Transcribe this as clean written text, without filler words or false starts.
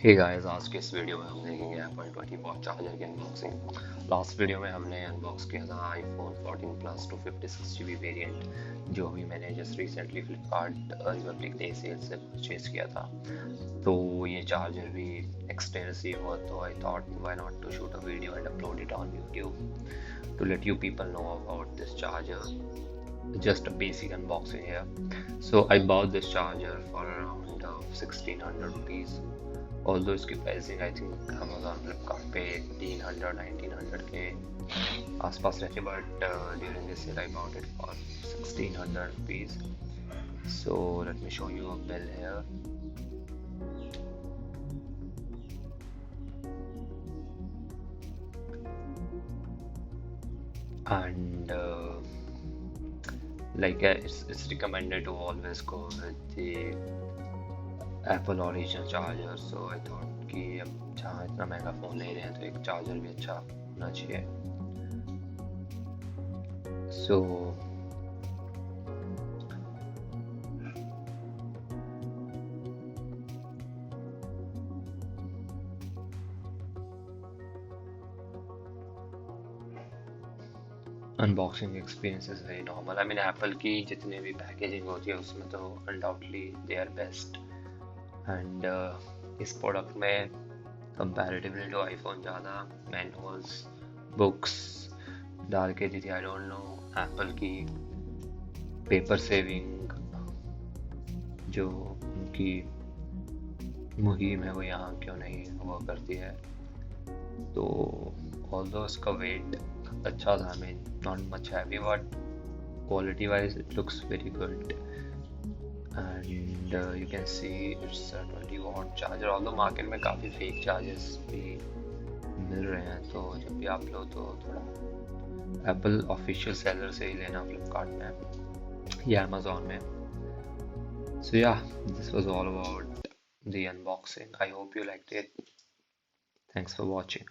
Hey guys, आज के इस वीडियो में हम देखेंगे एप्पल 20 वॉट चार्जर की अनबॉक्सिंग। लास्ट वीडियो में हमने अनबॉक्स किया था आईफोन 14 प्लस 256 GB वेरिएंट, जो भी मैंने just recently Flipkart republic day sale से परचेज किया था। तो ये चार्जर भी नेक्स्ट डे रिसीव हुआ, तो I thought why not to shoot a video and upload it on YouTube to let you people know about this charger. Just a basic unboxing here. So I bought this charger for around 1600 rupees. Although इसकी pricing I think Amazon Flipkart पे 1800 1900 के आसपास रहती है, but during this sale I bought it for 1600 rupees. So let me show you a bill here. And it's recommended to always go with the Apple original charger. So I thought कि अब जहाँ इतना महंगा phone ले रहे हैं तो एक चार्जर भी अच्छा होना चाहिए. So unboxing experience is very normal. I mean Apple की जितने भी पैकेजिंग होती है उसमें तो undoubtedly they are best. And इस प्रोडक्ट में कंपैरेटिवली टू आईफोन ज़्यादा मैनुअल्स बुक्स डाल के दी थी. आई डोंट नो एप्पल की पेपर सेविंग जो उनकी मुहिम है वो यहाँ क्यों नहीं हुआ करती है. तो ऑल्दो इसका वेट अच्छा था, I mean not much heavy, but quality wise it looks very good. And you can see it's 20 watt charger. Although market में काफ़ी फेक चार्जर्स भी मिल रहे हैं, तो जब भी आप लो तो थोड़ा एप्पल ऑफिशियल सेलर से ही लेना, फ्लिपकार्ट में या अमेजोन में. So yeah, this was all about the unboxing. I hope you liked it. Thanks for watching.